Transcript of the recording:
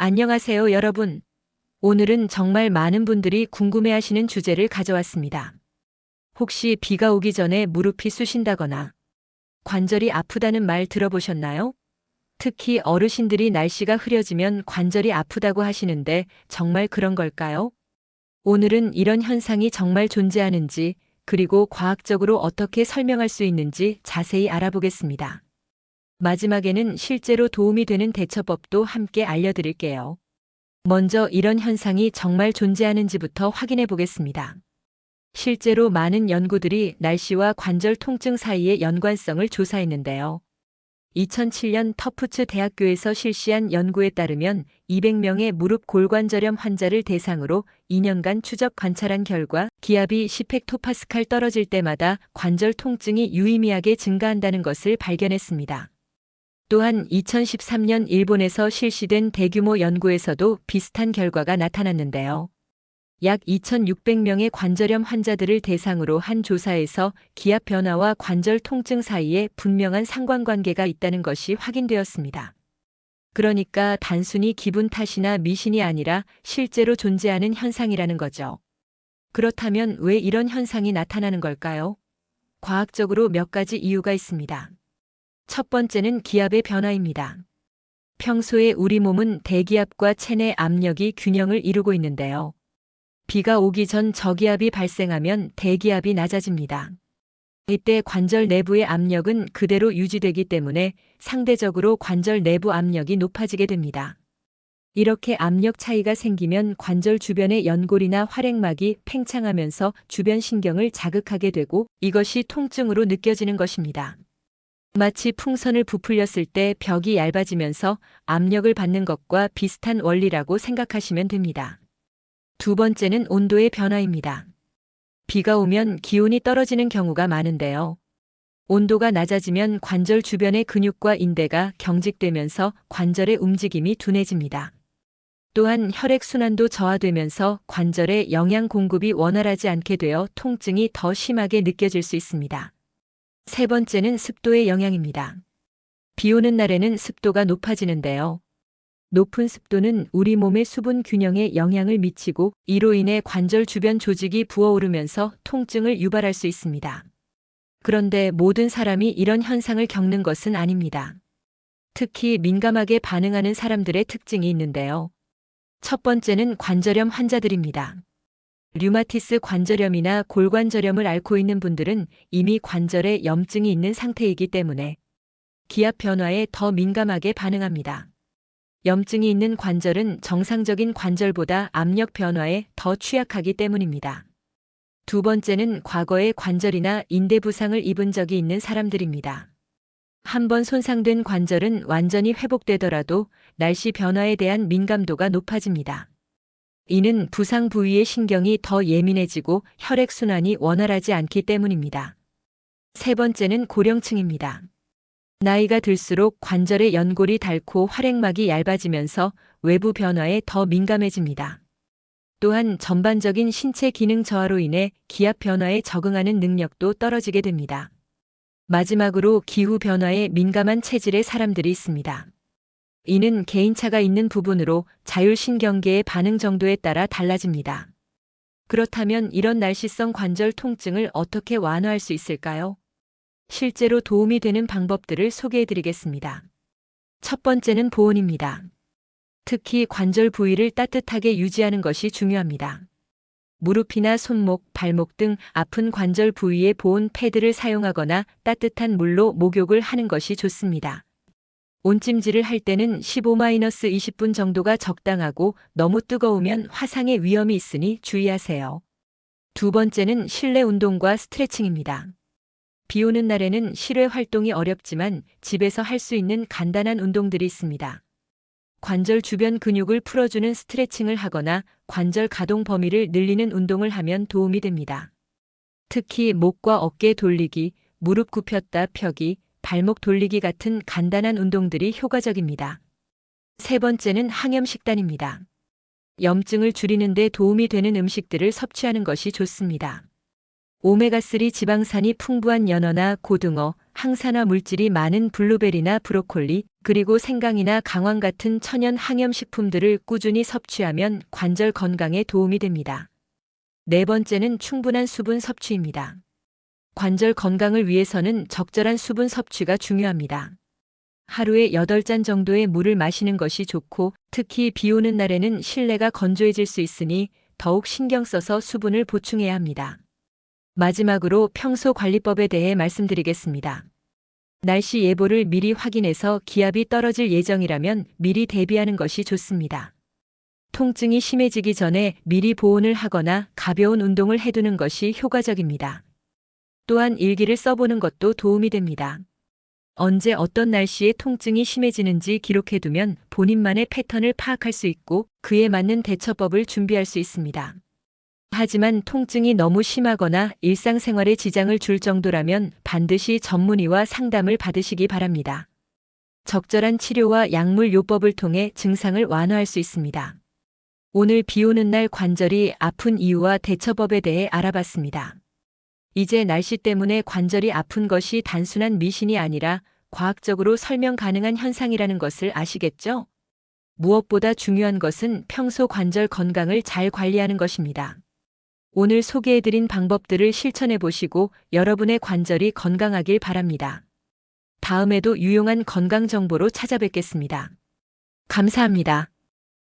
안녕하세요, 여러분. 오늘은 정말 많은 분들이 궁금해하시는 주제를 가져왔습니다. 혹시 비가 오기 전에 무릎이 쑤신다거나 관절이 아프다는 말 들어보셨나요? 특히 어르신들이 날씨가 흐려지면 관절이 아프다고 하시는데 정말 그런 걸까요? 오늘은 이런 현상이 정말 존재하는지, 그리고 과학적으로 어떻게 설명할 수 있는지 자세히 알아보겠습니다. 마지막에는 실제로 도움이 되는 대처법도 함께 알려드릴게요. 먼저 이런 현상이 정말 존재하는지부터 확인해 보겠습니다. 실제로 많은 연구들이 날씨와 관절 통증 사이의 연관성을 조사했는데요. 2007년 터프츠 대학교에서 실시한 연구에 따르면 200명의 무릎 골관절염 환자를 대상으로 2년간 추적 관찰한 결과 기압이 10헥토파스칼 떨어질 때마다 관절 통증이 유의미하게 증가한다는 것을 발견했습니다. 또한 2013년 일본에서 실시된 대규모 연구에서도 비슷한 결과가 나타났는데요. 약 2,600명의 관절염 환자들을 대상으로 한 조사에서 기압 변화와 관절 통증 사이에 분명한 상관관계가 있다는 것이 확인되었습니다. 그러니까 단순히 기분 탓이나 미신이 아니라 실제로 존재하는 현상이라는 거죠. 그렇다면 왜 이런 현상이 나타나는 걸까요? 과학적으로 몇 가지 이유가 있습니다. 첫 번째는 기압의 변화입니다. 평소에 우리 몸은 대기압과 체내 압력이 균형을 이루고 있는데요. 비가 오기 전 저기압이 발생하면 대기압이 낮아집니다. 이때 관절 내부의 압력은 그대로 유지되기 때문에 상대적으로 관절 내부 압력이 높아지게 됩니다. 이렇게 압력 차이가 생기면 관절 주변의 연골이나 활액막이 팽창하면서 주변 신경을 자극하게 되고 이것이 통증으로 느껴지는 것입니다. 마치 풍선을 부풀렸을 때 벽이 얇아지면서 압력을 받는 것과 비슷한 원리라고 생각하시면 됩니다. 두 번째는 온도의 변화입니다. 비가 오면 기온이 떨어지는 경우가 많은데요. 온도가 낮아지면 관절 주변의 근육과 인대가 경직되면서 관절의 움직임이 둔해집니다. 또한 혈액순환도 저하되면서 관절의 영양 공급이 원활하지 않게 되어 통증이 더 심하게 느껴질 수 있습니다. 세 번째는 습도의 영향입니다. 비 오는 날에는 습도가 높아지는데요. 높은 습도는 우리 몸의 수분 균형에 영향을 미치고 이로 인해 관절 주변 조직이 부어오르면서 통증을 유발할 수 있습니다. 그런데 모든 사람이 이런 현상을 겪는 것은 아닙니다. 특히 민감하게 반응하는 사람들의 특징이 있는데요. 첫 번째는 관절염 환자들입니다. 류마티스 관절염이나 골관절염을 앓고 있는 분들은 이미 관절에 염증이 있는 상태이기 때문에 기압 변화에 더 민감하게 반응합니다. 염증이 있는 관절은 정상적인 관절보다 압력 변화에 더 취약하기 때문입니다. 두 번째는 과거에 관절이나 인대 부상을 입은 적이 있는 사람들입니다. 한번 손상된 관절은 완전히 회복되더라도 날씨 변화에 대한 민감도가 높아집니다. 이는 부상 부위의 신경이 더 예민해지고 혈액순환이 원활하지 않기 때문입니다. 세 번째는 고령층입니다. 나이가 들수록 관절의 연골이 닳고 활액막이 얇아지면서 외부 변화에 더 민감해집니다. 또한 전반적인 신체 기능 저하로 인해 기압 변화에 적응하는 능력도 떨어지게 됩니다. 마지막으로 기후 변화에 민감한 체질의 사람들이 있습니다. 이는 개인차가 있는 부분으로 자율신경계의 반응 정도에 따라 달라집니다. 그렇다면 이런 날씨성 관절 통증을 어떻게 완화할 수 있을까요? 실제로 도움이 되는 방법들을 소개해드리겠습니다. 첫 번째는 보온입니다. 특히 관절 부위를 따뜻하게 유지하는 것이 중요합니다. 무릎이나 손목, 발목 등 아픈 관절 부위에 보온 패드를 사용하거나 따뜻한 물로 목욕을 하는 것이 좋습니다. 온찜질을 할 때는 15-20분 정도가 적당하고 너무 뜨거우면 화상의 위험이 있으니 주의하세요. 두 번째는 실내 운동과 스트레칭입니다. 비 오는 날에는 실외 활동이 어렵지만 집에서 할 수 있는 간단한 운동들이 있습니다. 관절 주변 근육을 풀어주는 스트레칭을 하거나 관절 가동 범위를 늘리는 운동을 하면 도움이 됩니다. 특히 목과 어깨 돌리기, 무릎 굽혔다 펴기, 발목 돌리기 같은 간단한 운동들이 효과적입니다. 세 번째는 항염 식단입니다. 염증을 줄이는 데 도움이 되는 음식들을 섭취하는 것이 좋습니다. 오메가3 지방산이 풍부한 연어나 고등어, 항산화 물질이 많은 블루베리나 브로콜리, 그리고 생강이나 강황 같은 천연 항염식품들을 꾸준히 섭취하면 관절 건강에 도움이 됩니다. 네 번째는 충분한 수분 섭취입니다. 관절 건강을 위해서는 적절한 수분 섭취가 중요합니다. 하루에 8잔 정도의 물을 마시는 것이 좋고, 특히 비 오는 날에는 실내가 건조해질 수 있으니 더욱 신경 써서 수분을 보충해야 합니다. 마지막으로 평소 관리법에 대해 말씀드리겠습니다. 날씨 예보를 미리 확인해서 기압이 떨어질 예정이라면 미리 대비하는 것이 좋습니다. 통증이 심해지기 전에 미리 보온을 하거나 가벼운 운동을 해두는 것이 효과적입니다. 또한 일기를 써보는 것도 도움이 됩니다. 언제 어떤 날씨에 통증이 심해지는지 기록해두면 본인만의 패턴을 파악할 수 있고 그에 맞는 대처법을 준비할 수 있습니다. 하지만 통증이 너무 심하거나 일상생활에 지장을 줄 정도라면 반드시 전문의와 상담을 받으시기 바랍니다. 적절한 치료와 약물 요법을 통해 증상을 완화할 수 있습니다. 오늘 비 오는 날 관절이 아픈 이유와 대처법에 대해 알아봤습니다. 이제 날씨 때문에 관절이 아픈 것이 단순한 미신이 아니라 과학적으로 설명 가능한 현상이라는 것을 아시겠죠? 무엇보다 중요한 것은 평소 관절 건강을 잘 관리하는 것입니다. 오늘 소개해드린 방법들을 실천해 보시고 여러분의 관절이 건강하길 바랍니다. 다음에도 유용한 건강 정보로 찾아뵙겠습니다. 감사합니다.